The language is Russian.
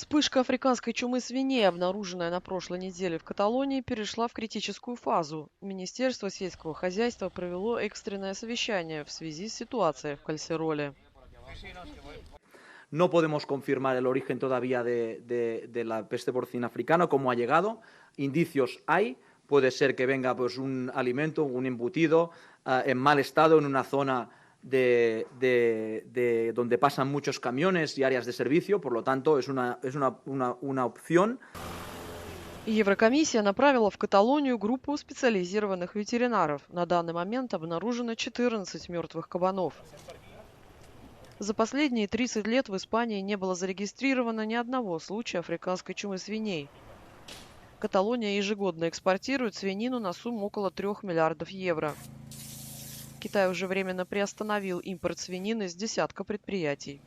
Вспышка африканской чумы свиней, обнаруженная на прошлой неделе в Каталонии, перешла в критическую фазу. Министерство сельского хозяйства провело экстренное совещание в связи с ситуацией в Кальсероле. No podemos confirmar el origen todavía de la peste porcina africana, cómo ha llegado. Indicios hay. Puede ser que venga pues, un alimento, un embutido en mal estado en una zona donde pasan muchos camiones y áreas de servicio. Por lo tanto, es una opción. Еврокомиссия направила в Каталонию группу специализированных ветеринаров. На данный момент обнаружено 14 мертвых кабанов. За последние 30 лет в Испании не было зарегистрировано ни одного случая африканской чумы свиней. Каталония ежегодно экспортирует свинину на сумму около 3 миллиардов евро. Китай уже временно приостановил импорт свинины с десятка предприятий.